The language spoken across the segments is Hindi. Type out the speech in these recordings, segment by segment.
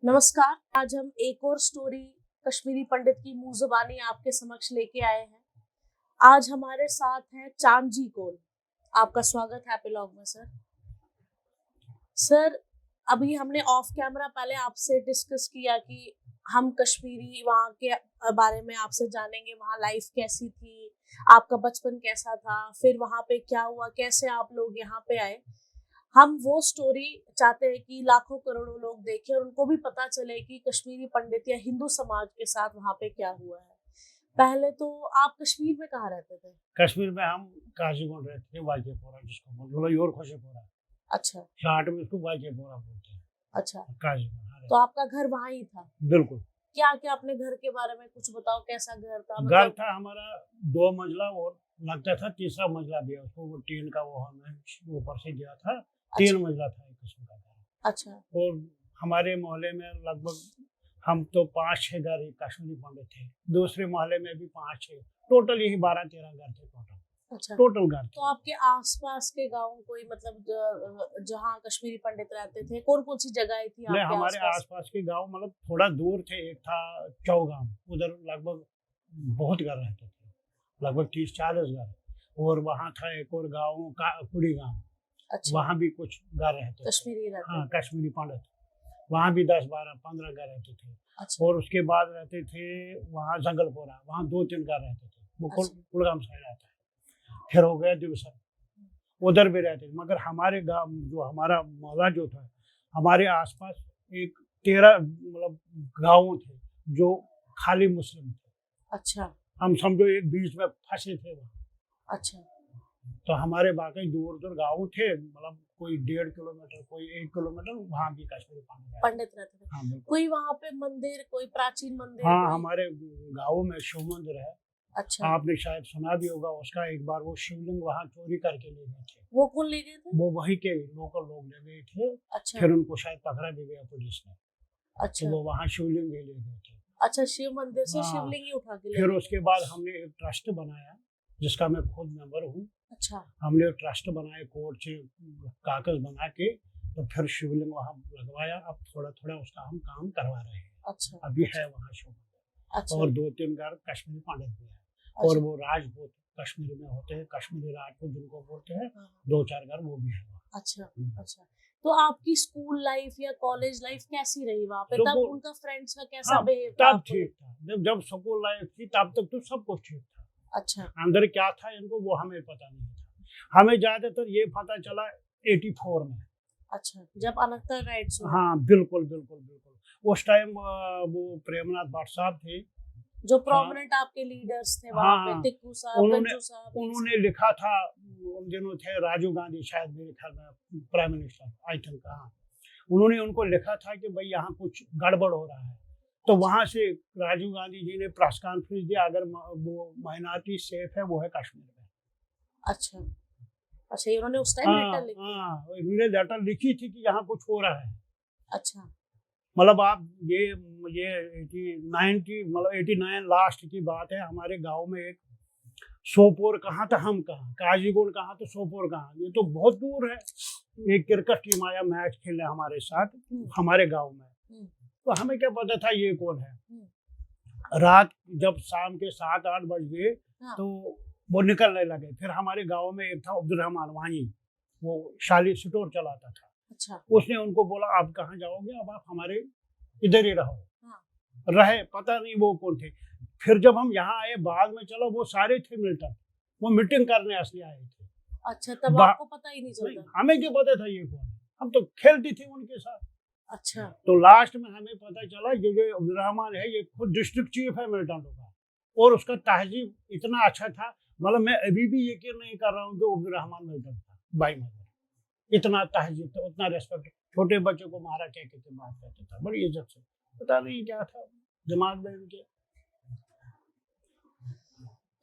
नमस्कार। आज हम एक और स्टोरी कश्मीरी पंडित की मुंह जुबानी आपके समक्ष लेके आए हैं। आज हमारे साथ हैं चांद जी कोल। आपका स्वागत है एपिलॉग में सर। सर, अभी हमने ऑफ कैमरा पहले आपसे डिस्कस किया कि हम कश्मीरी वहाँ के बारे में आपसे जानेंगे, वहाँ लाइफ कैसी थी, आपका बचपन कैसा था, फिर वहाँ पे क्या हुआ, कैसे आप लोग यहाँ पे आए। हम वो स्टोरी चाहते हैं कि लाखों करोड़ों लोग देखें और उनको भी पता चले कि कश्मीरी पंडित या हिंदू समाज के साथ वहाँ पे क्या हुआ है। पहले तो आप कश्मीर में कहाँ रहते थे? कश्मीर में हम काजीगुंड रहते थे, वाईकेपोरा जिसको बोलते और खुशीपोरा। अच्छा। शार्ट में इसको वाईकेपोरा बोलते हैं। अच्छा, काजीगुंड। तो आपका घर वहाँ ही था? बिल्कुल। क्या क्या अपने घर के बारे में कुछ बताओ, कैसा घर था? घर था हमारा 2 मंजिला और लगता था तीसरा मंजिला भी है उसको, वो टीन का वो हमें ऊपर से दिया था। 3 मंजिला था एक किस्म का घर। अच्छा। और हमारे मोहल्ले में लगभग हम तो 5-6 घर ही कश्मीरी पंडित थे, दूसरे मोहल्ले में भी 5-6, टोटल यही 12-13 घर थे टोटल। अच्छा, टोटल घर। तो आपके आसपास के गांव कोई मतलब जहाँ कश्मीरी पंडित रहते थे, कौन कौन सी जगह थी नहीं, आपके हमारे आसपास के गांव मतलब थोड़ा दूर थे। एक था चौगाम, उधर लगभग बहुत घर रहते थे, लगभग 30-40 घर। और वहाँ था एक और गाँव का कुड़ी गाँव। अच्छा। वहाँ भी कुछ घर रहते कश्मीरी रहते हाँ, थे। कश्मीरी पंडित। वहाँ भी 10-12-15 घर रहते थे। अच्छा। और उसके बाद रहते थे वहाँ जंगलपोरा, वहाँ 2-3 घर रहते थे। वो कुलगाम साइड आता है। फिर हो गया दिवसन, उधर भी रहते थे। मगर हमारे गाँव जो हमारा मोहल्ला जो था, हमारे आसपास एक 13 मतलब गाँव थे जो खाली मुस्लिम थे। अच्छा। हम समझो एक बीच में फंसे थे वहाँ। अच्छा। तो हमारे बाकी दूर दूर गाँव थे, मतलब कोई 1.5 किलोमीटर, कोई 1 किलोमीटर, वहाँ भी कश्मीरी पंडित रहते थे। हाँ, कोई वहाँ पे मंदिर, कोई प्राचीन मंदिर? हाँ, हमारे गाँव में शिव मंदिर है। अच्छा। आपने शायद सुना भी होगा उसका। एक बार वो शिवलिंग वहाँ चोरी करके ले गए थे। वो कौन ले गए थे? वो वहीं के लोकल लोग ले गए थे। अच्छा। फिर उनको शायद पकड़ा भी गया पुलिस ने। अच्छा। तो वो वहाँ शिवलिंग ले गए थे। अच्छा, शिव मंदिर से हाँ। शिवलिंग ही उठा के ले फिर गए। उसके बाद हमने एक ट्रस्ट बनाया जिसका मैं खुद मेंबर हूँ। अच्छा। हमने एक ट्रस्ट बनाया, कोर्ट से कागज बना के, तो फिर शिवलिंग वहाँ लगवाया। अब थोड़ा थोड़ा उसका हम काम करवा रहे हैं। अच्छा। अभी है वहाँ शिव मंदिर। अच्छा। और 2-3 घर कश्मीरी पंडित भी है। अच्छा। और वो राजपूत कश्मीरी में होते हैं, कश्मीरी राजपूत जिनको बोलते हैं, 2-4 घर वो भी है वहाँ। अच्छा। अच्छा, तो आपकी स्कूल लाइफ या कॉलेज लाइफ कैसी रही वहाँ पे? तब उनका फ्रेंड्स का कैसा बिहेव था? तब ठीक था। जब स्कूल लाइफ थी तब तक तो सब कुछ ठीक था। अच्छा। अंदर क्या था इनको वो हमें पता नहीं था। हमें ज्यादातर ये पता चला 84 में। अच्छा, जब अनंतर राइट्स हुए। हाँ, बिल्कुल बिल्कुल बिल्कुल। उस टाइम वो प्रेमनाथ भट्ट साहब थे जो प्रोमिनेंट आपके लीडर्स थे वहाँ पे, टिक्कू साहब, गंजू साहब। उन्होंने लिखा था। उन दिनों थे राजीव गांधी, शायद मेरे ख्याल में प्राइम मिनिस्टर, आई थिंक। हाँ, उन्होंने उनको लिखा था कि भाई यहाँ कुछ गड़बड़ हो रहा है। तो वहाँ से राजीव गांधी जी ने प्रेस कॉन्फ्रेंस दिया, अगर वो माइनॉरिटी सेफ है वो है कश्मीर में। अच्छा। अच्छा, उन्होंने उस टाइम लेटर लिखी? हाँ, उन्होंने लेटर लिखी थी कि यहाँ कुछ हो रहा है। अच्छा। मतलब आप ये 89 लास्ट की बात है। हमारे गांव में एक सोपोर कहाँ था, हम कहाँ, काजीगुंड कहाँ, तो सोपोर कहाँ, ये तो बहुत दूर है। एक क्रिकेट टीम आया मैच खेलने हमारे साथ हमारे गांव में। तो हमें क्या पता था ये कौन है। रात जब शाम के 7-8 बज गए तो वो निकलने लगे। फिर हमारे गांव में एक था अब्दुल रहमान वानी, वो शाली स्टोर चलाता था। अच्छा। उसने उनको बोला आप कहाँ जाओगे, अब आप हमारे इधर ही रहो। रहे, पता नहीं वो कौन थे। फिर जब हम यहाँ आए बाद में, चलो वो सारे थे मिल्टन, वो मीटिंग करने असली आए थे। अच्छा, तब आपको पता ही नहीं चलता? हमें क्या पता था ये कौन है, हम तो खेलती थी उनके साथ। अच्छा। तो लास्ट में हमें पता चला ये जो अब्दुल रहमान है ये खुद डिस्ट्रिक्ट चीफ है मिल्टन का। और उसका तहजीब इतना अच्छा था, मतलब मैं अभी भी यकीन नहीं कर रहा हूँ कि अब्दुल रहमान मिल्टन था भाई। मगर इतना तहजीब था, उतना रेस्पेक्ट, छोटे बच्चों को मारा कह के बात करता था बड़ी इज्जत से। पता नहीं क्या था दिमाग में इनके।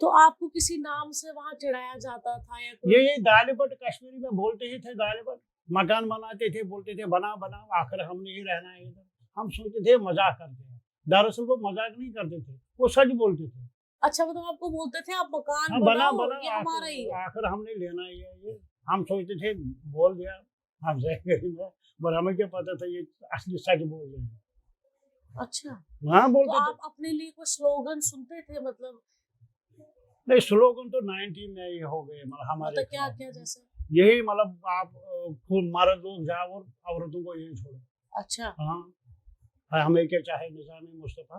तो आपको किसी नाम से वहाँ चिढ़ाया जाता था या कोई? ये गालिबट कश्मीरी में बोलते ही थे। गालिबट मकान बनाते थे, बोलते थे बना बना, आखिर हमने ही रहना है इधर। हम सोचते थे मजाक करते हैं, दरअसल वो मजाक नहीं करते थे, वो सच बोलते थे। अच्छा, मतलब आपको बोलते थे आप मकान बना बनाओ, बना, ये हमारा ही है। आखिर हमने लेना ही है ये। हम सोचते थे बोल दिया हम जाएंगे, पर हमें क्या पता था ये असली सच बोल रहे हैं। अच्छा, हाँ तो बोलते थे। आप अपने लिए कोई स्लोगन सुनते थे मतलब? नहीं, स्लोगन तो 90 में ये हो गए मतलब हमारे मतलब खिलाफ। क्या-क्या जैसे? यही मतलब आप खूब मर्द लोग जाओ और औरतों को यही छोड़ो। अच्छा, हाँ, हमें क्या चाहे निज़ाम मुस्तफा,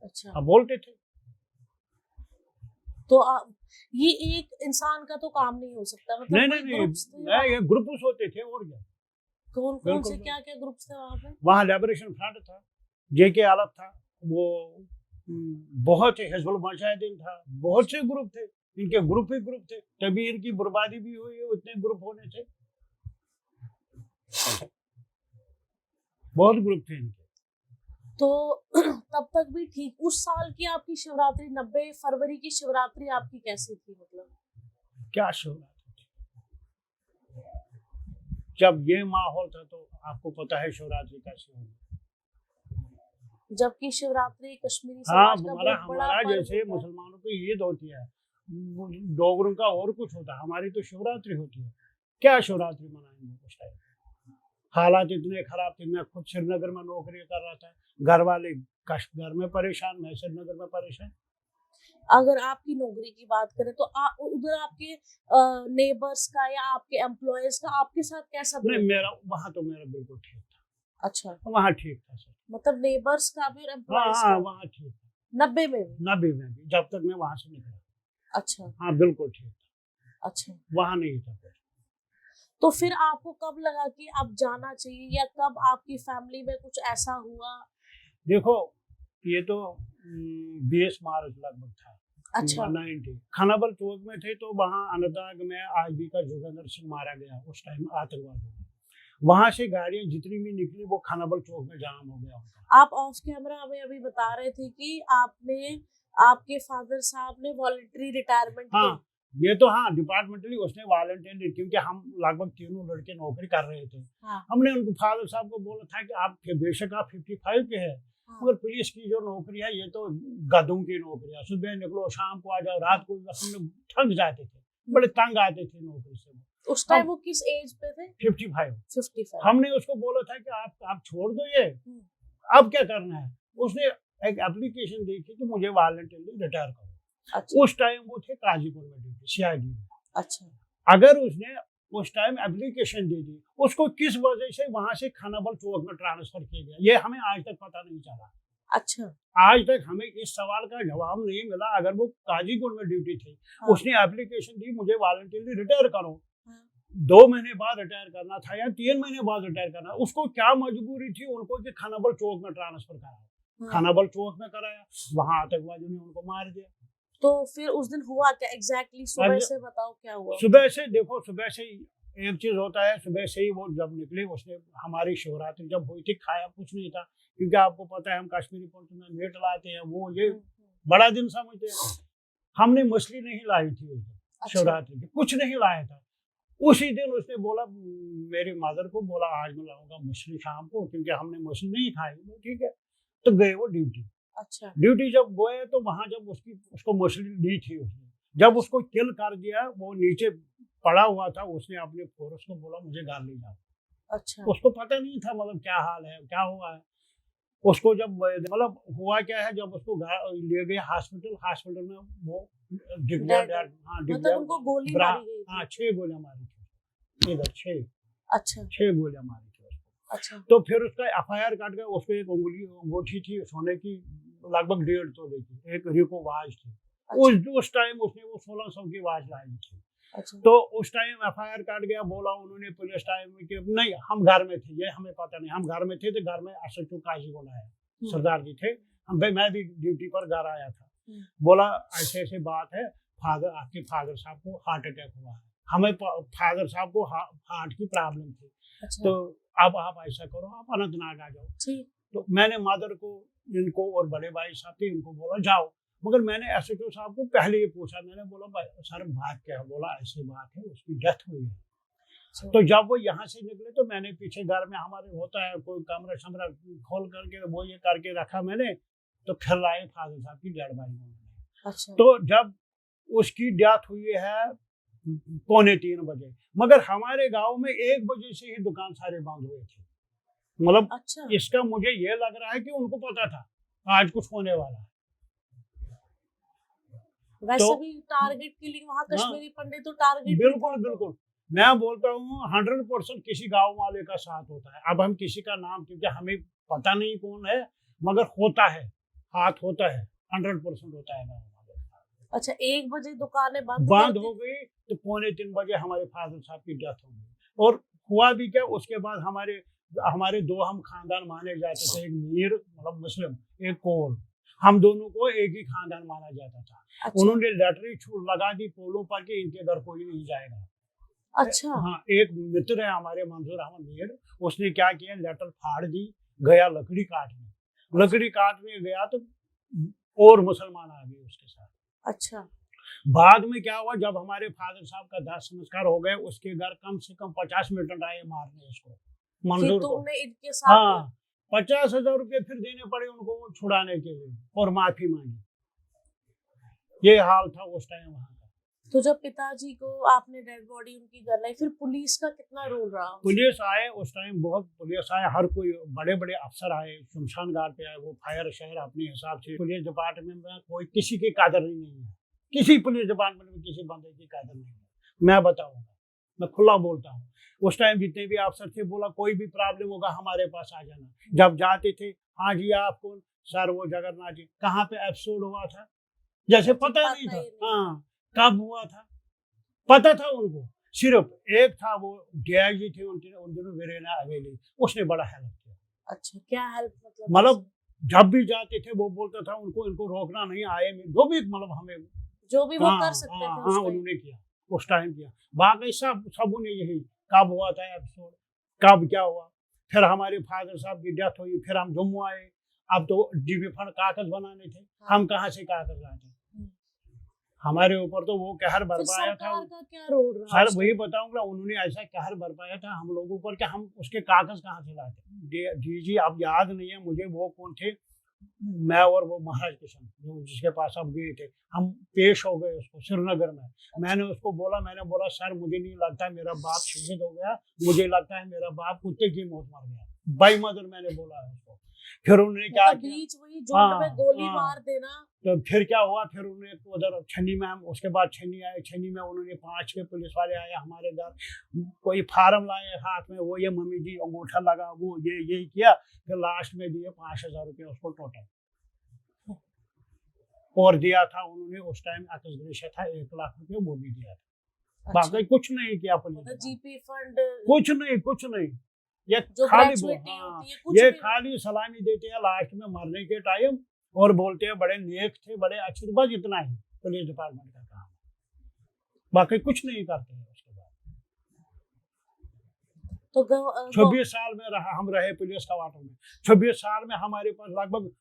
अच्छा। अब बोलते थे। तो ये एक इंसान का तो काम नहीं हो सकता, मतलब नहीं कोई नहीं नहीं, ग्रुप्स थे नहीं, वहाँ? ये ग्रुप्स होते थे और क्या। कौन-कौन से बिल्कुल। क्या-क्या ग्रुप्स थे वहाँ पे? वहाँ लिबरेशन फ्रंट था, जेके आलम था, वो बहुत ही हिजबुल मुजाहिदीन था, बहुत से ग्रुप थे, इनके ग्रुप ही ग्रुप थे, तभी इनकी बर्बादी भी हुई है, इतने ग्रुप होने से। बहुत ग्रुप थे इनके। तो तब तक भी ठीक। उस साल की आपकी शिवरात्रि 90 फरवरी की शिवरात्रि आपकी कैसी थी मतलब? क्या शिवरात्रि थी, जब ये माहौल था तो आपको पता है शिवरात्रि कैसे होगी। जबकि शिवरात्रि कश्मीरी हाँ, समाज का हमारा बहुत बड़ा हमारा पर्व जैसे होता है। मुसलमानों की ईद होती है, डोगरों का और कुछ होता है, हमारी तो शिवरात्रि होती है। क्या शिवरात्रि मनाएंगे उस टाइम? हालात इतने खराब थे, मैं खुद श्रीनगर में नौकरी कर रहा था, घर वाले घर में परेशान, मैं श्रीनगर में परेशान। अगर आपकी नौकरी की बात करें तो उधर आपके नेबर्स का या आपके एम्प्लॉयज का आपके साथ कैसा नहीं, बिहेव? मेरा वहाँ तो मेरा बिल्कुल ठीक था, अच्छा, वहाँ ठीक था सर। मतलब नेबर्स का भी और हाँ एम्प्लॉयज हाँ, का? वहाँ ठीक था, 90 में भी? 90 में भी, जब तक मैं वहाँ से निकला। अच्छा, हाँ बिल्कुल ठीक था, अच्छा। वहाँ नहीं था कुछ। तो फिर आपको कब लगा कि अब जाना चाहिए, या कब आपकी फैमिली में कुछ ऐसा हुआ? देखो, ये तो 20 मार्च लगभग था, अच्छा, 90। खानाबल चौक में थे तो वहाँ अनंतनाग में आईबी का जोगेंद्र सिंह मारा गया, उस टाइम आतंकवादी। वहां से गाड़ियां जितनी भी निकली वो खानाबल चौक में जाम हो गया उनका। आप ऑफ कैमरा हमें अभी बता रहे थे कि आपके फादर साहब ने वॉलंटरी रिटायरमेंट हाँ, के। ये तो हाँ डिपार्टमेंटली उसने वॉलंटियरली, क्योंकि हम लगभग तीनों लड़के नौकरी कर रहे थे। हाँ, हमने उनको फादर साहब को बोला था कि आप बेशक आप 55 के हैं, हाँ, मगर पुलिस की जो नौकरी है ये तो गधों की नौकरी है, सुबह निकलो शाम को आ जाओ, रात को हम लोग थक जाते थे, बड़े तंग आते थे नौकरी से। उस टाइम वो किस एज पे थे? 55। 55। हमने उसको बोला था कि आप छोड़ दो ये, अब क्या करना है। उसने एक एप्लीकेशन दी थी कि मुझे वॉलंटियरली रिटायर करो। अच्छा, उस टाइम वो थे काजीपुर में ड्यूटी, सीआईडी में। अच्छा, अगर उसने उस टाइम एप्लीकेशन दे दी, उसको किस वजह से वहां से खानाबल चौक में ट्रांसफर किया गया, ये हमें आज तक पता नहीं चला। अच्छा। आज तक हमें इस सवाल का जवाब नहीं मिला। अगर वो काजीपुर में ड्यूटी थी, हाँ, उसने एप्लीकेशन दी मुझे वॉलंटियरली रिटायर करो, हाँ, 2 महीने बाद रिटायर करना था या 3 महीने बाद रिटायर करना, उसको क्या मजबूरी थी उनको कि खानाबल चौक में ट्रांसफर कराया। हाँ। खानाबल चौक में कराया, वहां आतंकवादियों ने उनको मार दिया। तो फिर उस दिन हुआ क्या एग्जैक्टली? सुबह अब से बताओ क्या हुआ? सुबह से देखो, सुबह से ही एक चीज होता है, सुबह से ही वो जब निकले, उसने हमारी शिवरात्रि जब हुई थी, खाया कुछ नहीं था, क्योंकि आपको पता है हम कश्मीरी पंडित में मीट लाते हैं, वो ये बड़ा दिन समझते हैं। हमने मछली नहीं लाई थी उस दिन, अच्छा, शिवरात्रि की कुछ नहीं लाया था। उसी दिन उसने बोला, मेरी मदर को बोला आज मैं लाऊंगा मछली शाम को, क्योंकि हमने मछली नहीं खाई। ठीक है, तो गए वो ड्यूटी। अच्छा, ड्यूटी जब गए तो वहां जब उसको मछली ली थी उसने, जब उसको किल कर दिया, वो नीचे पड़ा हुआ था, उसने अपने फोर्स को बोला मुझे घर ले जाओ। अच्छा, उसको पता नहीं था मतलब क्या हाल है, क्या हुआ है। उसको जब मतलब हुआ क्या है, जब उसको ले गए हॉस्पिटल में वो डिक्लेयर Dead है। हाँ मतलब उनको गोली मारी गई थी? 6 गोलियां मारी थी इधर, 6 अच्छा, 6 गोलियां मारी थी उसको। अच्छा, तो फिर उसका एफआईआर काट गया, उसको एक अंगूठी थी सोने की, लगभग 1.5 तोले की, एक रिको वाच थी। अच्छा, उस टाइम उसने वो 1600 की वाच लाई थी। अच्छा, तो उस टाइम एफआईआर काट गया, बोला उन्होंने पुलिस टाइम में कि नहीं हम घर में थे, ये हमें पता नहीं, हम घर में थे, तो घर में एसएचओ काजी को लाया, सरदार जी थे, मैं भी ड्यूटी पर घर आया था। बोला ऐसे ऐसे बात है, आपके फादर साहब को हार्ट अटैक हुआ है। हमें फादर साहब को हार्ट की प्रॉब्लम थी। अच्छा, तो अब आप ऐसा करो, आप अनंतनाग आ जाओ। ठीक। तो मैंने मदर को, इनको और बड़े भाई साहब थे, इनको बोला जाओ। मगर मैंने एसएचओ साहब को पहले ही पूछा, मैंने बोला सर बात क्या है। बोला ऐसी बात है, उसकी डेथ हुई है। तो जब वो यहाँ से निकले तो मैंने पीछे घर में हमारे होता है कोई कमरा शमरा खोल करके वो ये करके रखा मैंने, तो फिर लाए फादर साहब की डेड बॉडी। अच्छा, तो जब उसकी डेथ हुई है 2:45 बजे, मगर हमारे गांव में 1 बजे से ही दुकान सारे बंद हुए थे। मतलब अच्छा, इसका मुझे ये लग रहा है कि उनको पता था आज कुछ होने वाला है। वैसे तो भी टारगेट किलिंग वहाँ हाँ, कश्मीरी पंडित तो टारगेट ही बिल्कुल था, तो बिल्कुल। मैं बोलता हूँ 100% किसी गांव वाले का साथ होता है। अब हम किसी का नाम, क्योंकि हमें पता नहीं कौन है, मगर होता है, हाथ होता है, 100% होता है गाँव वाले का साथ। अच्छा 1 बजे दुकानें बंद बंद कर हो दी? गई तो 2:45 बजे हमारे फादर साहब की डेथ हो गई। और हुआ भी क्या, उसके बाद हमारे हमारे दो हम खानदान माने जाते थे, एक मीर मतलब मुस्लिम, एक कोल, हम दोनों को एक ही खानदान माना जाता था। अच्छा, उन्होंने लैटरी लगा दी पोलों पर कि इनके घर कोई नहीं जाएगा। अच्छा, हाँ, एक मित्र है हमारे मंजूर अहमद मीर, उसने क्या किया, लेटर फाड़ दी, गया लकड़ी काटने। लकड़ी काटने गया तो और मुसलमान आ गए उसके साथ। अच्छा, बाद में क्या हुआ, जब हमारे फादर साहब का दाह संस्कार हो गए, उसके घर कम से कम 50 मिनट आए मारने उसको, कि मंजूर को। तुमने इनके साथ हाँ, 50,000 रुपये फिर देने पड़े उनको छुड़ाने के लिए, और माफी मांगी। ये हाल था उस टाइम वहाँ का। तो जब पिताजी को आपने डेड बॉडी उनकी घर लाई, फिर पुलिस का कितना रोल रहा उसमें? पुलिस आए उस टाइम, बहुत पुलिस आए, हर कोई, बड़े बड़े अफसर आए, शमशान घाट पे आए, वो फायर शहर अपने हिसाब से। पुलिस डिपार्टमेंट में कोई किसी की कादर नहीं है, किसी पुलिस डिपार्टमेंट में किसी बंदे की कादर नहीं है। मैं बताऊंगा, मैं खुला बोलता हूँ। उस टाइम जितने भी अफसर थे, बोला कोई भी प्रॉब्लम होगा हमारे पास आ जाना। जब जाते थे, हाँ जी आप कौन, सर वो जगन्नाथ जी। कहाँ पे एपिसोड हुआ था, जैसे पता नहीं था। हाँ, कब हुआ था पता था उनको। सिर्फ एक था, वो डीआईजी थे उन दिनों, वीरेना हवेली, उसने बड़ा हेल्प किया। अच्छा, क्या हेल्प मतलब जब भी जाते थे वो बोलता था उनको, इनको रोकना नहीं, आए में जो भी, मतलब हमें जो भी वो कर सकते थे हाँ, उस टाइम? उन्होंने किया, उस टाइम किया। बाकी सब उन्हें यही, कब हुआ था एपिसोड, कब क्या हुआ। फिर हमारे फादर साहब की डेथ हुई, फिर हम जम्मू आए। अब तो डीबी फंड कागज बनाने थे, हम कहाँ से कागज लाते। हमारे ऊपर तो वो कहर फिर बरपाया था। सरकार का क्या रोल रहा सर उस वही टाइम? बताऊंगा, उन्होंने ऐसा कहर बरपाया था हम लोगों पर कि हम उसके कागज कहाँ से लाते। जी अब याद नहीं है मुझे वो कौन थे, मैं और वो महाराज किशन जो जिसके पास अब गए थे, हम पेश हो गए उसको श्रीनगर में। मैंने उसको बोला, मैंने बोला सर मुझे नहीं लगता मेरा बाप शहीद हो गया, मुझे लगता है मेरा बाप कुत्ते की मौत मर गया, बाई मदर मैंने बोला है उसको। फिर उन्होंने क्या मतलब किया, बीच वही झुंड में गोली हाँ। मार देना। तो फिर क्या हुआ, फिर उन्होंने उधर छन्नी में, हम उसके बाद छन्नी आए, छन्नी में उन्होंने 5-6 पुलिस वाले आए हमारे घर, कोई फार्म लाए हाथ में, वो ये मम्मी जी अंगूठा लगा, वो ये यही किया। फिर लास्ट में दिए 5,000 रुपये उसको टोटल, और दिया था उन्होंने उस टाइम अकस्ग्रेशिया था 1 लाख रुपये, वो भी दिया था। बाकी कुछ नहीं किया पुलिस ने, जीपी फंड कुछ नहीं। ये जो खाली ग्रेचुइटी हाँ, होती है कुछ ये भी नहीं। खाली सलामी देते हैं लास्ट में मरने के टाइम, और बोलते हैं बड़े नेक थे, बड़े अच्छे थे, बस इतना ही पुलिस डिपार्टमेंट का काम। बाकी कुछ नहीं करते हैं उसके बाद। तो 26 साल में हम रहे पुलिस क्वार्टर में। 26 साल में हमारे पास लगभग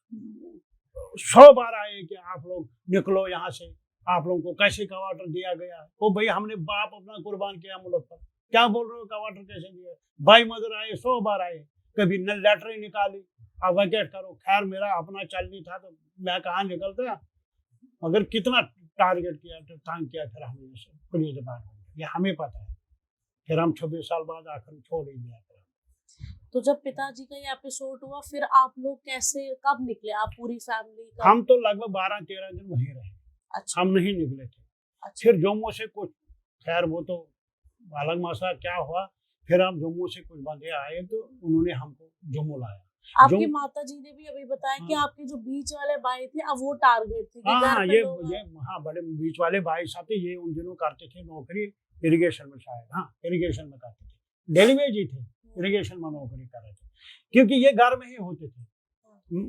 100 बार आए कि आप लोग निकलो यहाँ से, आप लोगों को कैसे क्वार्टर दिया गया। ओ भाई हमने बाप अपना कुर्बान किया मुल्क पर, क्या बोल रहे हो क्वार्टर कैसे दिया। बाई मदर आए, 100 बार आए, कभी न लेटर ही निकाली, अब वैकेट करो। खैर मेरा अपना चल नहीं था तो मैं कहाँ निकलता, मगर कितना टारगेट किया, तंग किया फिर हमने से पुलिस डिपार्टमेंट, ये हमें पता है। फिर हम 26 साल बाद आखिर छोड़ ही दिया। तो जब पिताजी का ये एपिसोड हुआ, फिर आप लोग कैसे, कब निकले आप पूरी फैमिली? हम तो लगभग 12-13 दिन वहीं रहे। अच्छा, हम नहीं निकले थे। अच्छा, फिर जम्मू से कुछ, खैर वो तो अलग मसला क्या हुआ, फिर हम जम्मू से कुछ बंदे आए तो उन्होंने हमको जम्मू लाया। आपकी माता जी ने भी अभी बताया कि आपके जो बीच वाले भाई थे, अब वो टारगेट थे कि घर पे लोग ये हाँ, बड़े बीच वाले भाई साहब थे, ये उन दिनों करते थे नौकरी इरिगेशन में, शायद हाँ इरिगेशन में करते थे, डेली वेज ही थे, इरिगेशन में नौकरी कर रहे थे, क्योंकि ये घर में ही होते थे।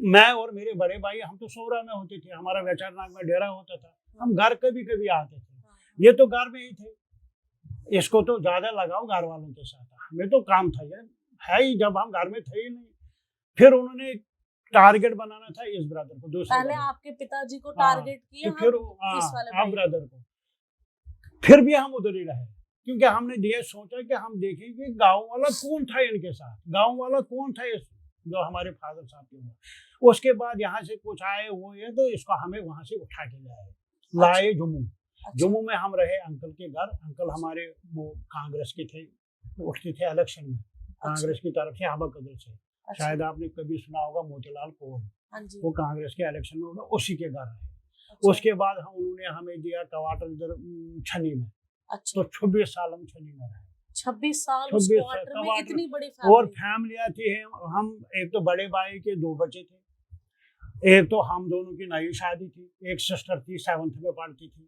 मैं और मेरे बड़े भाई हम तो सोरा में होते थे, हमारा वेचारनाग में डेरा होता था, हम घर कभी कभी आते थे। ये तो घर में ही थे, इसको तो ज्यादा लगाओ घर वालों के साथ, हमें तो काम था ये है ही, जब हम घर में थे ही नहीं। फिर उन्होंने टारगेट बनाना था इस ब्रदर को, दूसरे पहले आपके पिताजी को टारगेट किया, फिर इस वाले भाई ब्रदर को। फिर भी हम उधर ही रहे, क्योंकि हमने ये सोचा कि हम देखें कि गांव वाला कौन था इनके साथ, गांव वाला कौन था जो हमारे फादर साहब के हुआ। उसके बाद यहाँ से कुछ आए वो ये, तो इसको हमें वहां से उठा के लाए जम्मू। जम्मू में हम रहे अंकल के घर। अंकल हमारे वो कांग्रेस के थे, उठते थे इलेक्शन में, कांग्रेस की तरफ से हबा कदर से। अच्छा। शायद आपने कभी सुना होगा मोतीलाल कोल, हाँ जी। वो कांग्रेस के इलेक्शन में उसी के घर है। अच्छा। उसके बाद उन्होंने हमें दिया क्वार्टर इधर छनी में, अच्छा। तो 26 साल हम छनी में रहे। 26 साल उस 26 क्वार्टर में, क्वार्टर इतनी बड़ी और फैमिली। फैमिलियां थी। हम एक तो बड़े भाई के 2 बच्चे थे, एक तो हम दोनों की नई शादी थी, एक सिस्टर थी 7th में पढ़ती थी।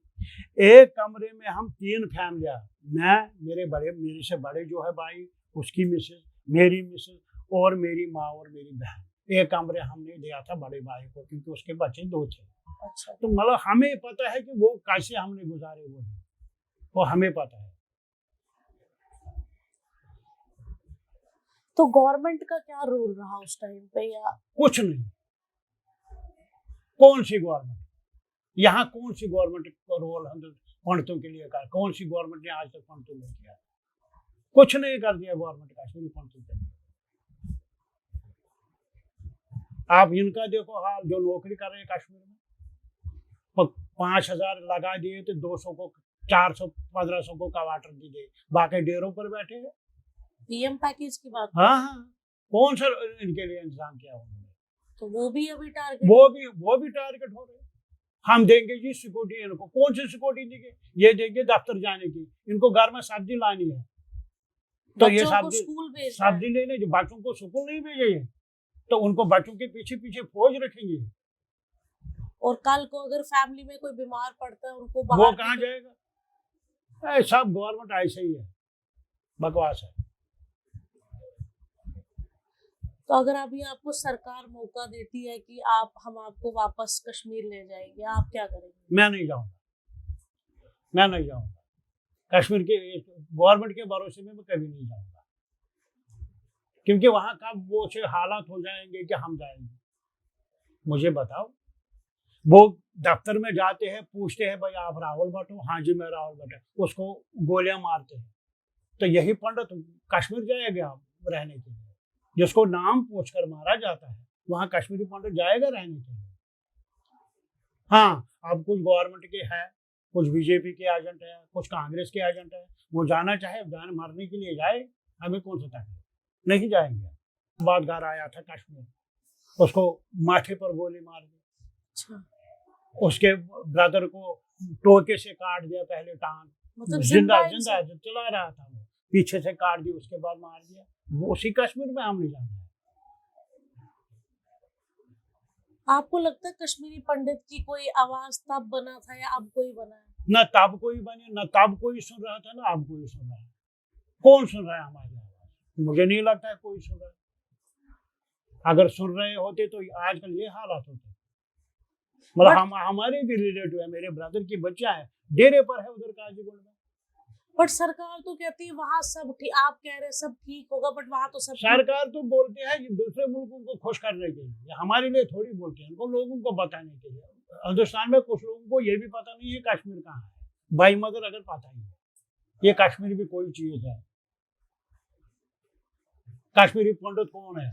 एक कमरे में हम 3 फैमिलियां, मैं, मेरे से बड़े जो है भाई, उसकी मिसेज, मेरी मिसेज और मेरी माँ और मेरी बहन। एक कमरे हमने दिया था बड़े भाई को, क्योंकि उसके बच्चे 2 थे। अच्छा। तो मतलब हमें पता है कि वो कैसे हमने गुजारे वो दिन, वो हमें पता है। तो गवर्नमेंट का क्या रोल रहा उस टाइम पे? या कुछ नहीं। कौन सी गवर्नमेंट, यहाँ कौन सी गवर्नमेंट का रोल हम पंडितों के लिए कर, कौन सी गवर्नमेंट ने आज तक पंडितों में किया? कुछ नहीं कर दिया गवर्नमेंट कश्मीरी पंडितों के लिए। आप इनका देखो हाल, जो नौकरी कर रहे हैं कश्मीर में, 5,000 लगा दिए तो 200 को 400 1500 को क्वार्टर दी गई, बाकी डेरों पर बैठे हैं। पीएम पैकेज की बात? हाँ, कौन सा इनके लिए इंतजाम किया उन्होंने? तो वो भी अभी टारगेट, वो भी टारगेट हो रहे हैं। हम देंगे जी सिक्योरिटी इनको, कौन सी सिक्योरिटी देंगे? ये देंगे दफ्तर जाने की, इनको घर में सब्जी लानी है, तो ये सब्जी लेने, जो बच्चों को स्कूल नहीं भेजे, तो उनको बच्चों के पीछे पीछे फौज रखेंगे। और कल को अगर फैमिली में कोई बीमार पड़ता है, उनको वो कहाँ जाएगा? सब गवर्नमेंट ऐसे ही है, बकवास है। तो अगर अभी आपको सरकार मौका देती है कि हम आपको वापस कश्मीर ले जाएंगे, आप क्या करेंगे? मैं नहीं जाऊंगा कश्मीर के गवर्नमेंट के भरोसे में मैं कभी नहीं जाऊंगा, क्योंकि वहां का वो से हालात हो जाएंगे कि हम जाएंगे। मुझे बताओ, वो दफ्तर में जाते हैं, पूछते हैं भाई आप राहुल भट्ट हो? हाँ जी मैं राहुल भट्ट, उसको गोलियां मारते हैं। तो यही पंडित कश्मीर जाएगा रहने के लिए? जिसको नाम पूछकर मारा जाता है, वहां कश्मीरी पंडित जाएगा रहने के लिए? हाँ, अब कुछ गवर्नमेंट के है, कुछ बीजेपी के एजेंट है, कुछ कांग्रेस के एजेंट है, वो जाना चाहे जाने मरने के लिए जाए, हमें कौन सा तकलीफ? नहीं जाएंगे। बाद घर आया था कश्मीर, उसको माथे पर गोली मार दी। अच्छा। उसके ब्रदर को टोके से काट दिया, पहले टांग, मतलब जिंदा चला रहा था, वो पीछे से काट दी, उसके बाद मार दिया। वो उसी कश्मीर में हम नहीं जाना है। आपको लगता है कश्मीरी पंडित की कोई आवाज तब बना था या अब कोई बना है? न तब कोई बने, न तब कोई सुन रहा था, ना अब कोई सुन रहा है। कौन सुन रहा है हमारी आवाज? मुझे नहीं लगता है कोई सुन रहा है। अगर सुन रहे होते तो आजकल ये हालात होते। मतलब हमारे भी रिलेटिव है, मेरे ब्रदर की बच्चा है, डेरे पर है उधर काजीगुंड में। बट सरकार तो कहती है वहाँ सब ठीक, आप कह रहे हैं सब ठीक होगा, बट वहाँ तो सब सरकार तो बोलते हैं कि दूसरे मुल्कों को खुश करने के लिए, हमारे लिए थोड़ी बोलते हैं, उनको लोगों को बताने के लिए। हिंदुस्तान में कुछ लोगों को ये भी पता नहीं है कश्मीर कहाँ है। भाई मगर अगर पता ही है ये कश्मीर भी कोई चीज है, कश्मीरी पंडित कौन है?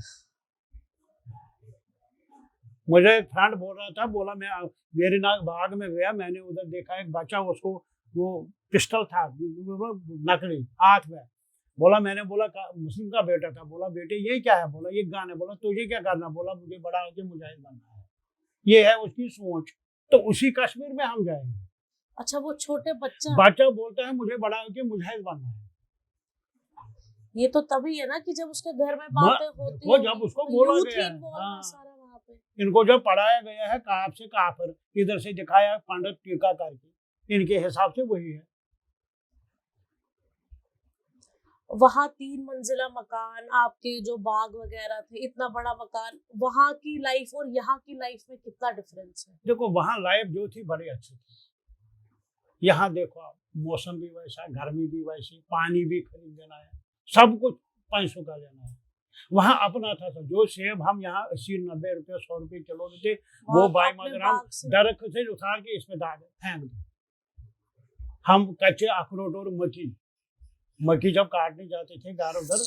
मुझे एक फ्रेंड बोल रहा था, बोला मैं मेरे नाग बाग में गया, मैंने उधर देखा एक बच्चा, उसको वो पिस्टल था नकली हाथ में। बोला, मैंने बोला मुस्लिम का बेटा था, बोला बेटे ये क्या है? बोला ये गान है। बोला तुझे क्या करना? बोला मुझे बड़ा होकर मुजाहिद बनना है। ये है उसकी सोच। तो उसी कश्मीर में हम जाएंगे। अच्छा, वो छोटे बच्चा बोलता है मुझे बड़ा होकर मुजाहिद बनना है। ये तो तभी है ना कि जब उसके घर में बातें होती वो जब उसको बोला गया है, सारा वहाँ पे इनको जब पढ़ाया गया है काफ से काफिर, इधर से दिखाया पंडित टीका करके, इनके हिसाब से वही है। वहाँ 3 मंजिला मकान, आपके जो बाग वगैरह थे, इतना बड़ा मकान, वहाँ की लाइफ और यहाँ की लाइफ में कितना डिफरेंस है? देखो वहाँ लाइफ जो थी बड़ी अच्छी थी। यहाँ देखो आप, मौसम भी वैसा, गर्मी भी वैसी, पानी भी खरीद देना है, सब कुछ 500 का लेना है। वहाँ अपना था सब। जो सेब हम यहाँ 80-90 रुपये 100 रुपये किलो देते, वो बाई मगर हम दरख्त से उतार के इसमें डाल फेंक दो। हम कच्चे अखरोट और मक्की जब काटने जाते थे घर उधर,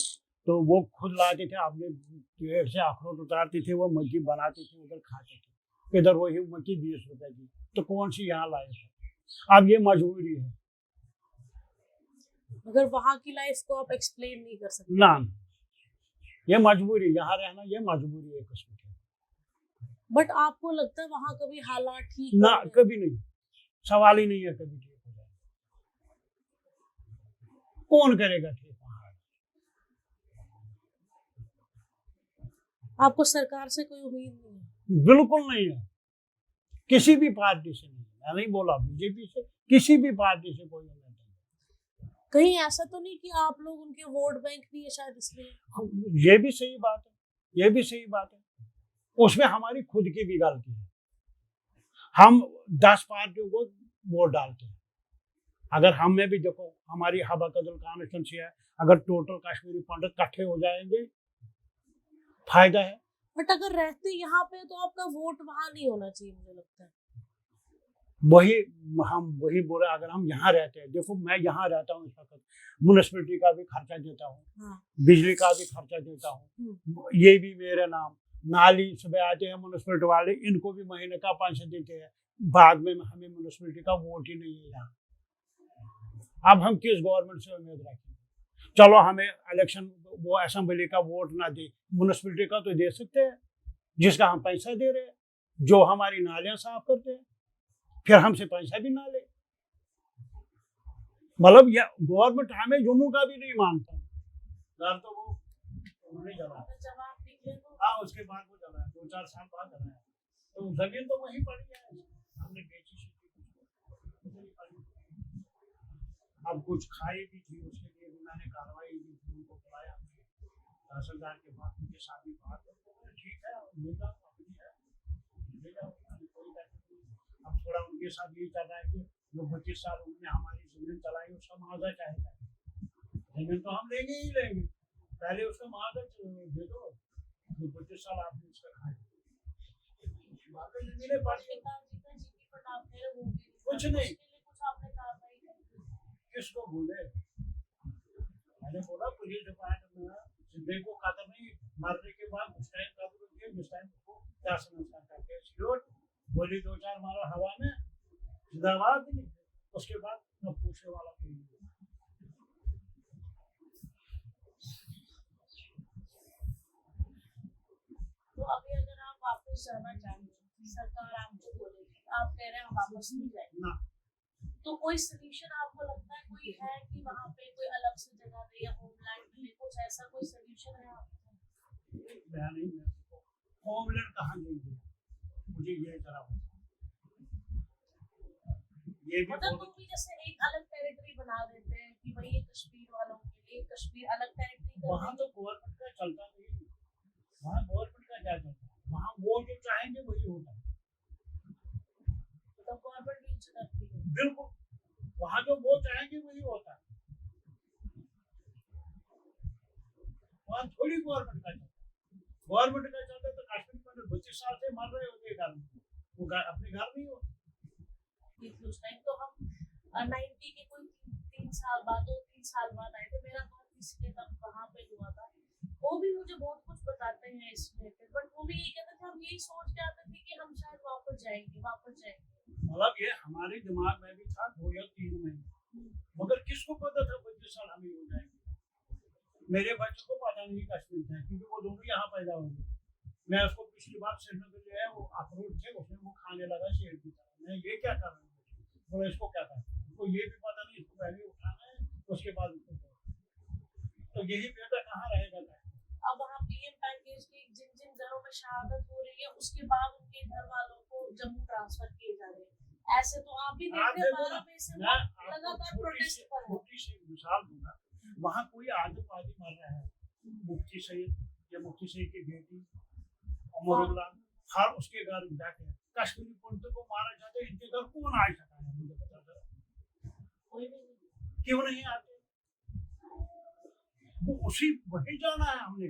तो वो खुद लाते थे, अपने पेड़ से अखरोट उतारते थे, वो मक्की बनाते थे, उधर खाते थे। इधर वही मक्की 20 रुपए की, तो कौन सी यहाँ लाए थे? अब ये मजबूरी है। अगर वहाँ की लाइफ को आप एक्सप्लेन नहीं कर सकते ना, ये मजबूरी, यहाँ रहना ये मजबूरी है किस्म की। बट आपको लगता है वहाँ कभी हालात ठीक ना, होंगे? कभी नहीं, सवाल ही नहीं है कभी ठीक हो जाए। कौन करेगा ठीक वहाँ? आपको सरकार से कोई उम्मीद नहीं है? बिल्कुल नहीं है, किसी भी पार्टी से नहीं। मैं नहीं बोला बीजेपी से, किसी भी पार्टी से कोई उम्मीद नहीं। कहीं ऐसा तो नहीं कि आप लोग उनके वोट बैंक नहीं है शायद इसलिए? ये भी सही बात है, ये भी सही बात है। उसमें हमारी खुद की भी गलती है। हम 10 पार्टियों को वोट डालते हैं। अगर हम में भी देखो, हमारी हबा कदल कॉन्स्टिट्यूंसी है, अगर टोटल कश्मीरी पंडित इकट्ठे हो जाएंगे फायदा है। बट अगर रहते यहाँ पे तो आपका वोट वहां नहीं होना चाहिए, मुझे लगता है। वही हम वही बोले, अगर हम यहाँ रहते हैं, देखो मैं यहाँ रहता हूँ इस वक्त, म्यूनिसिपैलिटी का भी खर्चा देता हूँ, हाँ। बिजली का भी खर्चा देता हूँ, ये भी मेरे नाम। नाली सुबह आते हैं म्यूनिसिपैलिटी वाले, इनको भी महीने का पैसा देते हैं। बाद में हमें म्यूनिसिपैलिटी का वोट ही नहीं है यहाँ। अब हम किस गवर्नमेंट से उम्मीद रखें? चलो हमें इलेक्शन वो असेंबली का वोट ना दे, म्यूनिसिपैलिटी का तो दे सकते हैं, जिसका हम पैसा दे रहे हैं, जो हमारी नालियां साफ करते हैं, फिर हमसे पैसा भी ना ले। मतलब ये गवर्नमेंट हमें जम्मू का भी नहीं मानता। घर तो वो उन्होंने जला, हाँ उसके बाद वो जला, 2-4 साल बाद जला। तो जमीन तो वहीं पड़ी है, हमने बेची। अब कुछ खाई भी थी, उसके लिए भी मैंने कार्रवाई की थी, उनको बुलाया तहसीलदार के बाद, उनके साथ भी बात ठीक है, मिला अपनी है, अब थोड़ा उनके साथ ये चल रहा है कि जो 25 साल उन्होंने हमारी जमीन चलाई उसका मुआवजा चाहेगा। जमीन तो हम लेंगे ही लेंगे, पहले उसका मुआवजा दे दो, जो 25 साल आपने उसका खाया। कुछ नहीं, किसको बोले? मैंने बोला पुलिस डिपार्टमेंट में जिंदगी को कदम नहीं, मरने के बाद उस टाइम कदम किए, जिस टाइम को क्या समझता करके सिलोट बोली 2-4 मारो हवा में, जिंदाबाद नहीं, उसके बाद न पूछने वाला कोई नहीं। तो अभी अगर आप वापस जाना चाहेंगे, सरकार आपको बोलेगी, आप कह रहे हैं हम वापस नहीं जाएंगे ना, तो कोई सोल्यूशन आपको लगता है कोई है कि वहाँ पे कोई अलग से जगह दे या होमलैंड मिले, कुछ ऐसा कोई सोल्यूशन है आपको? होमलैंड कहाँ देंगे मुझे ये जरा ये भी मतलब तुम भी जैसे एक अलग टेरिटरी बना देते हैं कि भाई ये कश्मीर वालों के लिए कश्मीर अलग टेरिटरी। वहाँ तो गवर्नमेंट का चलता नहीं, वहाँ गवर्नमेंट का क्या चलता है, वहाँ वो जो चाहेंगे वही होता है। तो गवर्नमेंट भी चलती है, बिल्कुल, वहाँ जो वो चाहेंगे वही होता है, वहाँ थोड़ी गवर्नमेंट का चलता है। गवर्नमेंट का चलता है तो कश्मीर में 25 साल से मर रहे होते घर में, वो अपने घर नहीं होते। उस टाइम तो हम 90 के कोई 3 साल बाद 2-3 साल बाद आए थे, मेरा बहुत किसी के तब वहाँ पे हुआ था, वो भी मुझे बहुत कुछ बताते हैं इस रिलेटेड, बट वो भी यही कहते थे, हम यही सोच के आते थे कि हम शायद वापस जाएंगे। मतलब ये हमारे दिमाग में भी था 2 या 3 महीने, मगर किसको पता था 25 साल हमें हो जाएंगे। मेरे बच्चों को पता नहीं कश्मीर था, क्योंकि वो दोनों यहाँ पैदा हो गए। मैं उसको पिछली बार श्रीनगर जो है वो अखरोट थे, उसमें वो खाने लगा शेर की तरह। मैं ये क्या कर रहा हूँ, बोला इसको क्या करना है, उसको ये भी पता नहीं, इसको पहले उठाना है उसके बाद उसको, तो यही बेटा कहाँ रहेगा था। अब वहाँ पीएम पैकेज की जिन जिन घरों में शहादत हो रही है उसके बाद उनके घर वालों को जम्मू ट्रांसफर किए जा रहे हैं, ऐसे तो आप भी देख रहे हैं 12 में से लगातार प्रोटेस्ट कर रहे हैं। छोटी सी मिसाल दूंगा, वहाँ कोई आतंकवादी मर रहा है, मुफ्ती सईद या मुफ्ती सईद की बेटी अमरुल्लाह, हर उसके घर जाके कश्मीरी पंडितों को मारा जाता है, इनके घर कौन आ सकता है मुझे बता जरा, कोई नहीं, क्यों नहीं आते? वो उसी वही जाना है हमने।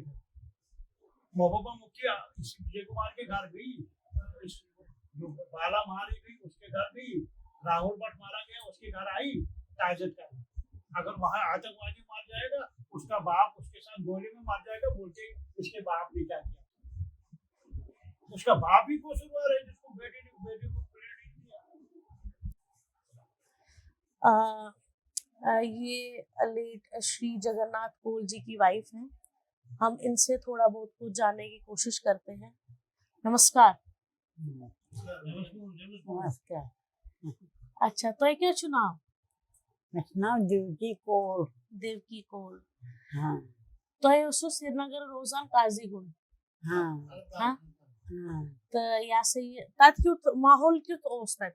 महबूबा मुफ्ती विजय कुमार के घर गई, जो बाला मारी गई उसके घर गई, राहुल भट्ट मारा गया उसके घर आई ताजत का। अगर वहां आतंकवादी मार जाएगा, उसका बाप उसके साथ गोली में मार जाएगा, बोलते इसके बाप ने क्या किया, उसका बाप ही कसूरवार है जिसको बेटे को पीढ़ी दिया। ये लेट श्री जगन्नाथ कोल जी की वाइफ हैं, हम इनसे थोड़ा बहुत कुछ जानने की कोशिश करते हैं। नमस्कार। नमस्कार। अच्छा, तो ये क्या चुनाव? मेरा नाम देवकी कौर। देवकी कौर। हाँ तो ये उसो श्रीनगर रोजान काजीगुंड। हाँ हाँ, हाँ। तो या से तात क्यों माहौल क्यों तो ओस्ताद?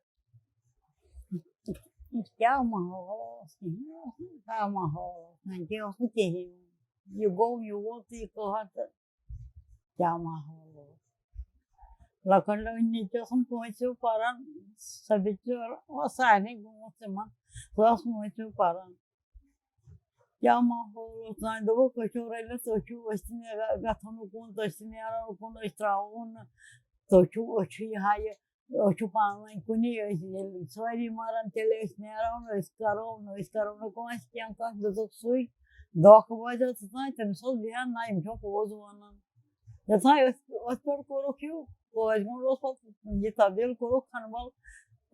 क्या माहौल क्या माहौल nanti aku cehim you go ti kohat क्या माहौल lakan lo ini tuh muncul paran sabitur wasani gumutman terus muncul paran क्या माहौल उतना दो कचोरेले सोचू वस्तने गथनु कौन तस्तने यार कौन इस्त्राउन सोचू अच्छी हाय अच्छू पावन कुनी सवारी मारन चले इसने यार इसकारो न कौन क्या का दो सुई दोख वजह से तम सो दिया ना इनको पोज वाना यथा उस पर करो क्यों वो अजमन रोज ये तबदील करो खनवाल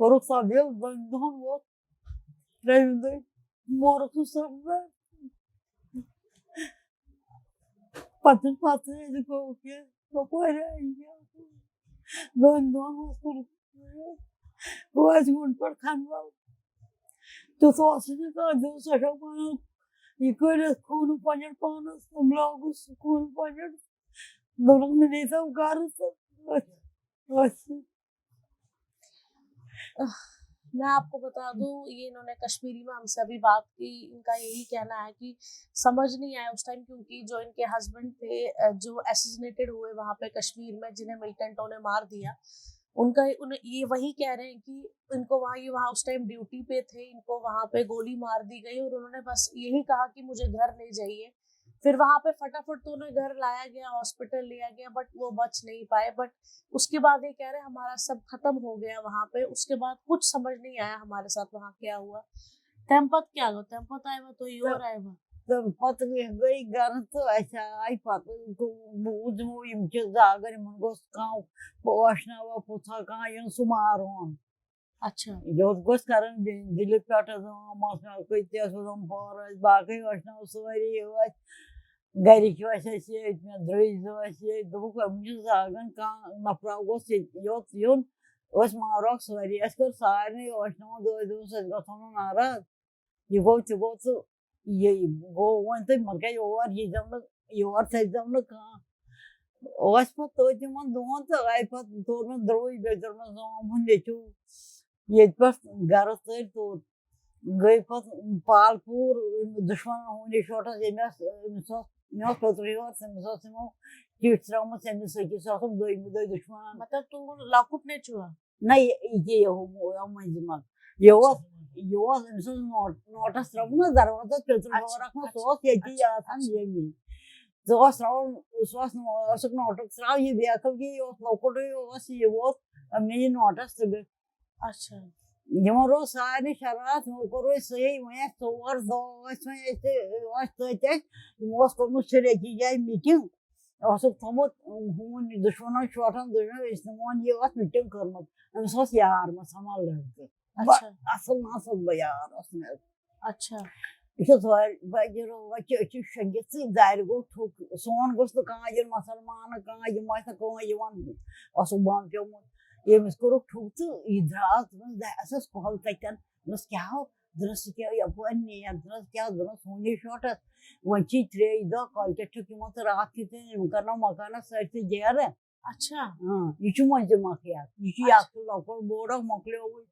करो तबदील दोन वो रेंदे मोर तो सब Patır patır edik o ki. Kapara ya. Don hoskul. Bu azgun par kanval. Tu to asine ka do saşa bana. Yukarı konu panyer panas. Amlagus konu panyer. Dolun ne neyse garısı. बस मैं आपको बता दूं, ये इन्होंने कश्मीरी में हमसे अभी बात की। इनका यही कहना है कि समझ नहीं आया उस टाइम, क्योंकि जो इनके हस्बैंड थे जो असैसिनेटेड हुए वहां पे कश्मीर में, जिन्हें मिलिटेंटों ने मार दिया, ये वही कह रहे हैं कि इनको वहाँ उस टाइम ड्यूटी पे थे, इनको वहां पे गोली मार दी गई और उन्होंने बस यही कहा कि मुझे घर ले जाइए। फिर वहां पे फटाफट तो उन्हें घर लाया गया, हॉस्पिटल लिया गया, बट वो बच नहीं पाए। बट उसके बाद ये कह रहे हैं हमारा सब खत्म हो गया वहां पे। उसके बाद कुछ समझ नहीं आया हमारे साथ वहां क्या हुआ। तेम्पत क्या हुआ? तेम्पत आए हुआ तो योर आए हुआ Patı gay garantı aşağı patı uzun imkan zagar mungos kau poşna ve puta yun sumaron. अच्छा Yod gos karan dilip pata zaman masna koy tiya sozam paras bakay vaşna usvari vaş gari ki vaşa şey etme droiz vaşa dubu kamcı zagan ka naprav gos yod yun os marok svari eskor sarne vaşna do ses gathonu naraz you go to ये वो वंते मरके योर ये जमन योर से जमन का ओस पर तो जमन दोन तो आई पर दोन द्रोई बेजर में जो हम देखो ये पर गारो तो गई पर पालपुर दुश्मन होने छोटा से मैं पत्रिका और से मो किट्रा में से कि सब दो दुश्मन मतलब तू लाकुट ने छुआ नहीं ये हो या मंजमा Yoğaz misal nota strabuna darvada kötülüğüne soğuk yedi yatan yemi. Zoğaz strabun soğaz asık nota strab ye bir akıl ki yok lokudu yok yok amni nota strabı. अच्छा Yamaro sahne şarat mukuru sayı maya soğar doğaz maya işte açtı mos konuş sürekli yay meeting. Asık tamam humun düşmanın şu atan düşmanı İslam'ın yavaş meeting करmak. Ama sos yar masamallardı. अच्छा Asıl bayağı aslında. अच्छा İşte var bacero açı şengesi dair go çok son gosto kancır Müslümanı kancır masa koyuwan asıl banco ये मिस्कोरो ठुकtu idras da asas kohal takan nos kya dros kya yapan ne dros kya dros hone shot vanchi tre ida kalta ki mot raat ki karna makana saite jare अच्छा ha ichu manje makya ichu yakto lokor borak mokle hoy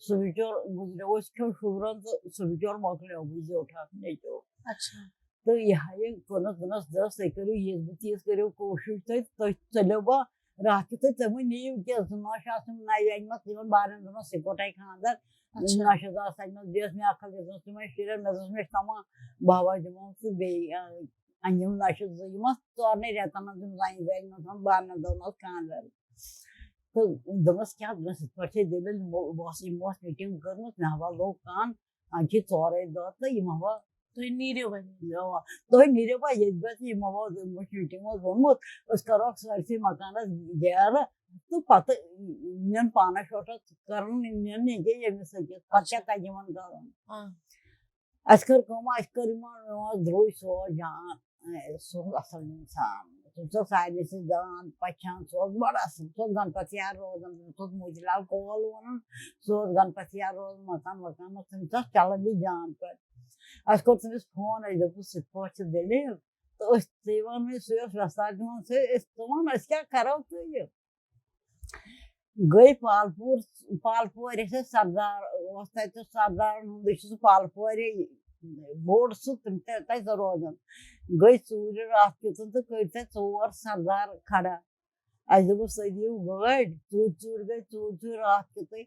सुविचार गुजरात के शुभ्रन सुविचार मौके अभिजी उठाने जो अच्छा तो यहाँ ये कोना दस करो ये भी चीज करो कोशिश तो चलो बा रात तो तभी नहीं कि नाशासन नहीं आई मत जीवन बारह दोनों से कोटाई खानदार नाशा साइनो देश में आखिर देश में शिरर में तमा बाबा जमात से बे अंजुम नाशा जीवन तो नहीं रहता ना तुम जाएं जाएं ना हम बारह दोनों खानदार तो दमस क्या दमस पछे देबल बॉस मीटिंग करनस ना हवा लोग कान आंची चोरे दत इमावा तो ये नीरे बने तो नीरे बा ये बस इमावा मीटिंग में बोमत उसका रॉक सरसी मकाना गयार तो पता नियन पाना शॉट करन नियन ने के ये मिस के पक्का का जीवन का हां अस्कर कोमा अस्कर मा द्रोई सो जहां सो असल इंसान सो सारे से जान पहचान सो बड़ा सो गणपति यार रोज सो मुझलाल कोल वन सो गणपति यार रोज मकान मकान सो चलन दी जान पर असको तुम फोन है जब से पहुंच दिले तो उस जीवन में सुयो रास्ता से इस तुम क्या करो तो ये गई पालपुर से सरदार तो सरदार पालपुर बोर्ड सु रोजान गई चूर रात तो कर चोर सरदार खड़ा अस दोस दिव गाड़ चूर चूर गई चूर रात पे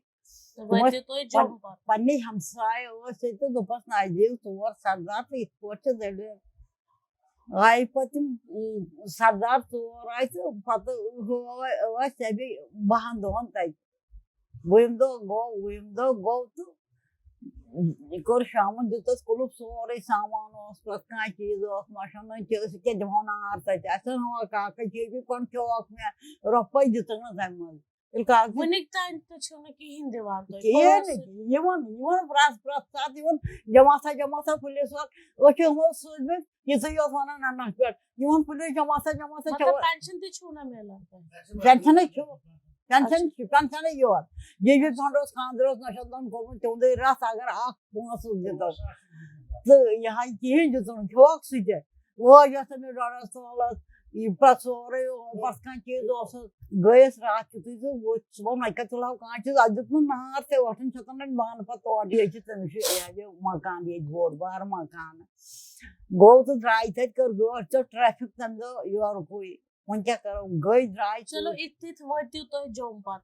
हमसाय तो दोपस ना दिव चोर सरदार तो इत दल आई पे सरदार चोर आय तो पे बहन दोहन तक वम दो गो तो कर शाम दुत कुल सोरे सामान कह चीज मशन क्या दिमो नार तथा काक चीज कौन चौक में रोप दित ना तम सात जमाता पुलिस सूझमें युत वन नन्नक पे पुलिस जमाता पेंशन पेंशन पेंशन योत ये फंड खानदर नशन कोर्म तुंद रथ अगर पोस दित तो यहाँ कहें दित चौक सह वो डरस तोलस पे सोरे पे कह चीज गयस रात वो सुबह नक्या तुलो कह चीज अ दुत नार ते वटन छतन बहन पे तौर तमिस मकान ये बोड़ बार मकान गो तो द्राय तक कर गाड़ तो ट्रैफिक तम दो योरकुई वन क्या करो गई द्राय चलो इत वतिव तुह जोम पत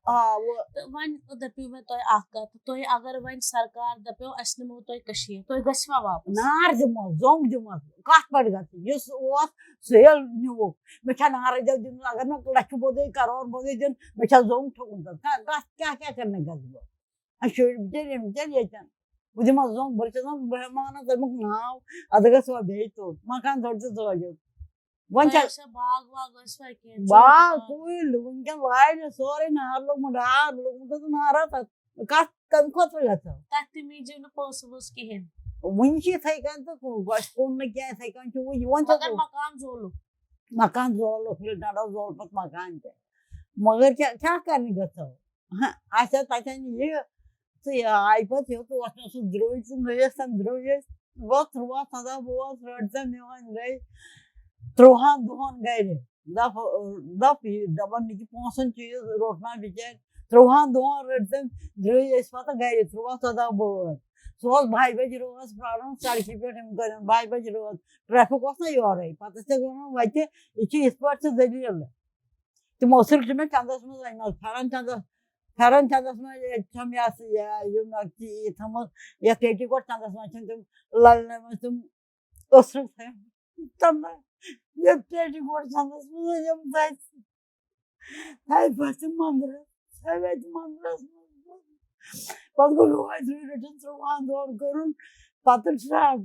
वन दपो मे तुह तो अगर वन सरकार दपो अस निमो तुह तुह गवा वापस नार दिमो जोम दिमो कत पे गस सेल नुक मे नार दिन अगर मैं लक्ष बोदे करोड़ बोदे दिन मे जोम ठोकुन क्या क्या करने गस बह शुर बिचार ये बह दिमो जोम बह माना तमुक नाव अद गवा बे तो मकान थोड़ तो वन बाग कुल उनके वाइड सोरे नार लोग मुडार लोग तो नारा तक कत कम खोत गतो तत्ति मी जीवन पोसबस किहन वंशी थे कन तो गस कोन न क्या थे कन वो वन तो मकान जोलो फिर डाडो जोल पत मकान ते मगर क्या क्या करने गतो ऐसा तथा ये तो आई पत यो तो वसन सुद्रोई सुद्रोई संद्रोई वो थ्रुआ सदा वो रडता नेवन रे त्रोहान दुहान गए दफ डबन निकी पोसन चीज रोटना बिचार त्रोहान दुहान रडते द्रोई इस पता गए त्रुआ सदा बोल सोस भाई बज रोज प्रॉब्लम सड़की पे हम कर भाई बज रोज ट्रैफिक वस ना योर है पता से गो वते इची इस पर से दलील तो मौसर में चंदस में जाना फरन चंदस में हम या यो नक्ति थम या टेटी को चंदस में तुम ललने में तुम असर है तब ये टेटी को चंदस में जब जाए हाय बस मंदर पद को लोग रिटर्न थ्रोआन दौड़ करून पातर श्राप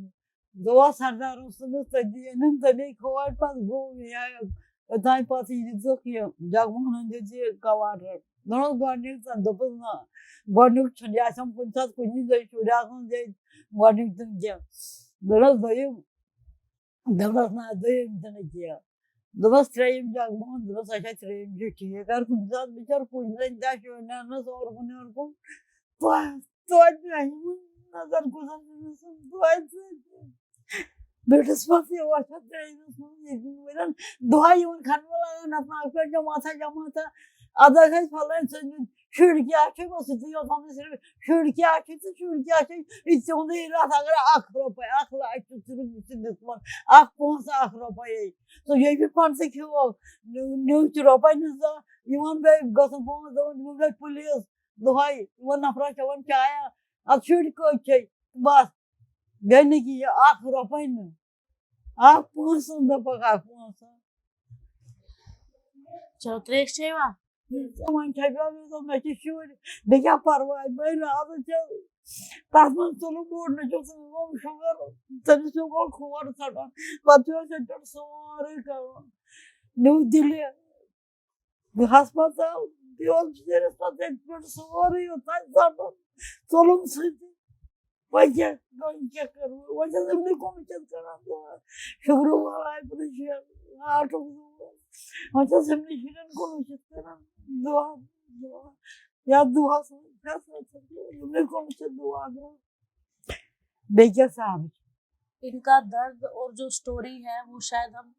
दो सरदारों से तदी नन तदी खोर पद गो या ताई पासी जो किया जगमोहन जी कवार दोनों गवर्निंग संदोपना गवर्निंग छुड़िया सम पंचायत कुनी जे छुड़िया सम जे गवर्निंग तुम जे दोनों दवस ना दे इंतने किया दोनों ट्रेन जगमोहन दोनों साइड ट्रेन जो किए कर पंचायत बिचार कुनी जा शोना न और को तो नहीं नजर गुजर बेटे स्पति वाचा ट्रेन दुहाई उन खानवाला ना पे जमा था आधा घंटा फलन से खिड़की आके बस तो हम सिर्फ खिड़की आके इससे होने रात अगर आँख रुपए आँख लाइट से दुश्मन आँख पहुंच आँख रुपए तो ये भी कौन से क्यों न्यूज रुपए नहीं यूं बे गसम पहुंच दो न्यूज पुलिस दुहाई वो नफरा चवन चाया अब छुड़ को चाहिए बस गने की आँख रुपए न आँख पहुंच दो पका पहुंच चलो त्रेश सेवा मन छाया तो मैं शुर देखा परवाह मैं रात चल तासमन चलो बोर्ड ने जो वो शुगर तभी से वो खोर सटा बच्चों से तो सोरे का न्यू दिल्ली अस्पताल दियोल तेरे साथ एक पर सोरे होता है सब चलो से वजह क्या करूँ वजह से हमने कौन चल करा तो शुक्र वाला है पर konuşuyor. Çok zor. Hatta sen de hiçbirini konuşuyorsun. Dua. Ya duası. Ne konuşuyor duada. Bekle साहब इनका दर्द और जो स्टोरी है वो शायद हम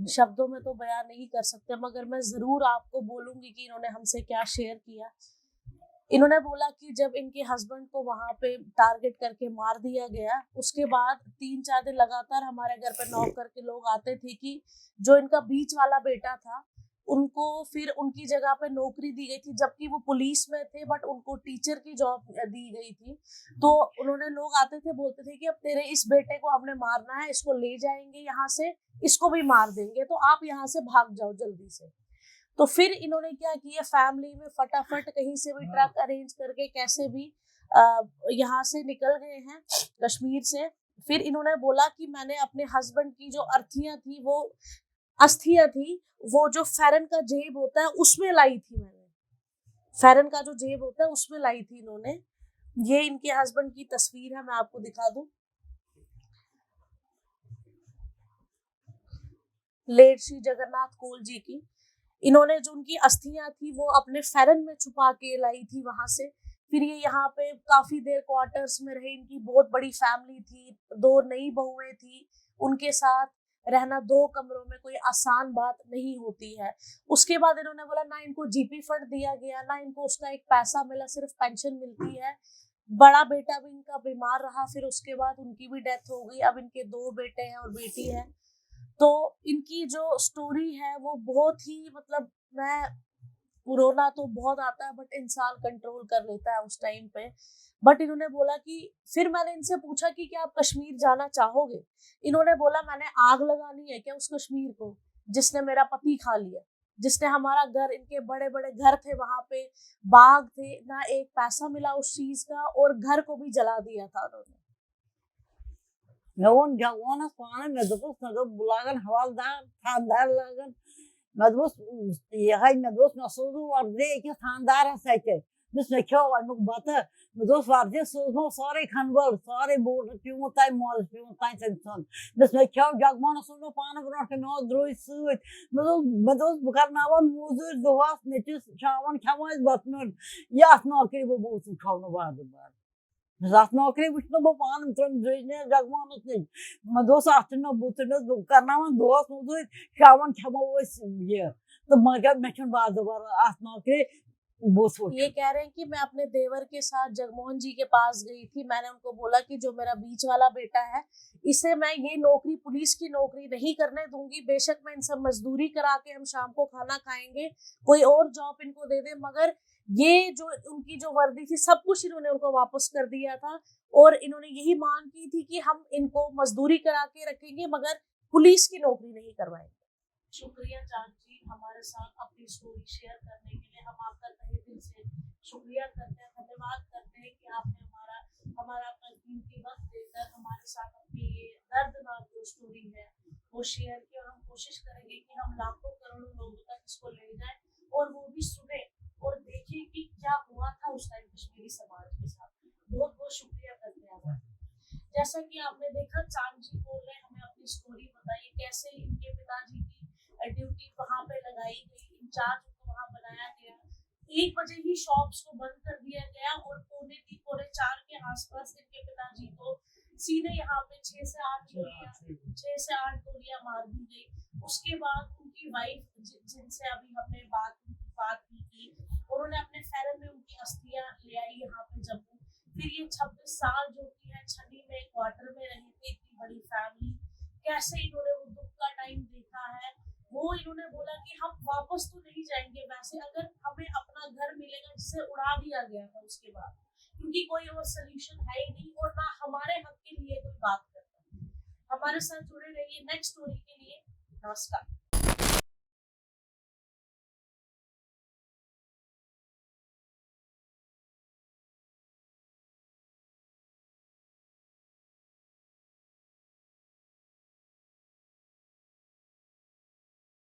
शब्दों में तो बयान नहीं कर सकते, मगर मैं जरूर आपको बोलूंगी कि इन्होंने हमसे क्या शेयर किया। इन्होंने बोला कि जब इनके हस्बैंड को वहां पे टारगेट करके मार दिया गया, उसके बाद 3-4 दिन लगातार हमारे घर पे नॉक करके लोग आते थे कि जो इनका बीच वाला बेटा था उनको फिर उनकी जगह पे नौकरी दी गई थी, जबकि वो पुलिस में थे बट उनको टीचर की जॉब दी गई थी। तो उन्होंने, लोग आते थे बोलते थे कि अब तेरे इस बेटे को हमने मारना है, इसको ले जाएंगे यहाँ से, इसको भी मार देंगे, तो आप यहाँ से भाग जाओ जल्दी से। तो फिर इन्होंने क्या किया, फैमिली में फटाफट कहीं से भी ट्रक अरेंज करके कैसे भी यहाँ से निकल गए हैं कश्मीर से। फिर इन्होंने बोला कि मैंने अपने हस्बैंड की जो अस्थियां थी वो जो फेरन का जेब होता है उसमें लाई थी, मैंने फेरन का जो जेब होता है उसमें लाई थी इन्होंने। ये इनके हस्बैंड की तस्वीर है, मैं आपको दिखा दूं। लेट श्री जगन्नाथ कौल जी की, इन्होंने जो उनकी अस्थियां थी वो अपने फेरन में छुपा के लाई थी वहां से। फिर ये यहाँ पे काफी देर क्वार्टर्स में रहे, इनकी बहुत बड़ी फैमिली थी, 2 नई बहुएं थी, उनके साथ रहना 2 कमरों में कोई आसान बात नहीं होती है। उसके बाद इन्होंने बोला ना इनको जीपी फंड दिया गया, ना इनको उसका एक पैसा मिला, सिर्फ पेंशन मिलती है। बड़ा बेटा भी इनका बीमार रहा, फिर उसके बाद उनकी भी डेथ हो गई। अब इनके 2 बेटे हैं और बेटी है। तो इनकी जो स्टोरी है वो बहुत ही, मतलब मैं, रोना तो बहुत आता है बट इंसान कंट्रोल कर लेता है उस टाइम पे। बट इन्होंने बोला कि फिर मैंने इनसे पूछा कि क्या आप कश्मीर जाना चाहोगे। इन्होंने बोला मैंने आग लगानी है क्या उस कश्मीर को जिसने मेरा पति खा लिया, जिसने हमारा घर, इनके बड़े बड़े घर थे वहां पे, बाग थे, ना एक पैसा मिला उस चीज का, और घर को भी जला दिया था उन्होंने। Navon jagwana swana medus nado bulagan hawaldar thandar lagan medus yahay medus nasudu vardı ki thandar asayte biz ne kyo amuk bata medus vardı suzmo sare khanwal sare board pumutay mol pumutay senson biz ne kyo jagwana sunu pana bronte no droi suit medus bukarnavan muzur duhas netis chavan khamaz batnun yas no kri bu busun khavno vardı bar Zaten okey bu şunu bu panım tron düzne jagmanız değil. Mados ahtına butunuz bu karnavan doğas oldu. Şavan khamavos ये तो मगर मैचन बाद दोबारा आत्मा के बोस हो। ये कह रहे हैं कि मैं अपने देवर के साथ जगमोहन जी के पास गई थी। मैंने उनको बोला कि जो मेरा बीच वाला बेटा है इसे मैं ये नौकरी, पुलिस की नौकरी नहीं करने दूंगी। बेशक मैं इनसे मजदूरी करा के हम शाम को खाना खाएंगे, कोई और जॉब इनको दे दे, मगर ये जो उनकी जो वर्दी थी सब कुछ इन्होंने उनको वापस कर दिया था। और इन्होंने यही मांग की थी कि हम इनको मजदूरी करा के रखेंगे मगर पुलिस की नौकरी नहीं करवाएंगे। शुक्रिया चांद जी, हमारे साथ अपनी स्टोरी शेयर करने के लिए। हम आपका तहे दिल से शुक्रिया करते हैं, धन्यवाद करते हैं कि आपने हमारा अपना कीमती वक्त देकर हमारे साथ अपनी ये दर्दनाक जो स्टोरी है वो शेयर की। और हम कोशिश करेंगे कि हम लाखों करोड़ों लोगों तक इसको ले जाएं और वो भी सुने और देखें कि क्या हुआ था उस टाइम कश्मीरी समाज के साथ। बहुत बहुत शुक्रिया करते हैं आप। जैसा कि आपने देखा, चांद जी बोल रहे हैं, हमें अपनी स्टोरी बताइए कैसे इनके पिताजी की ड्यूटी वहां पे लगाई गई, इंचार्ज को वहां बनाया गया, 1 बजे ही शॉप्स को बंद कर दिया गया और 3:45-4 के आसपास इनके पिताजी को सीधे यहाँ पे 6 से 8 गोलियां मार दी गई। उसके बाद उनकी वाइफ जिनसे अभी हमने बात की थी, उन्होंने अपने फेरन में उनकी अस्थियां ले आई यहाँ पे जम्मू। फिर ये 26 साल जो की है छन्नी में क्वार्टर में रहे थे, इतनी बड़ी फैमिली, कैसे इन्होंने वो दुख का टाइम देखा है। वो इन्होंने बोला कि हम वापस तो नहीं जाएंगे वैसे, अगर हमें अपना घर मिलेगा जिसे उड़ा दिया गया था उसके बाद, क्योंकि कोई और सोल्यूशन है ही नहीं और ना हमारे हक के लिए कोई बात करता है। हमारे साथ जुड़े रहिए नेक्स्ट स्टोरी के लिए। नमस्कार।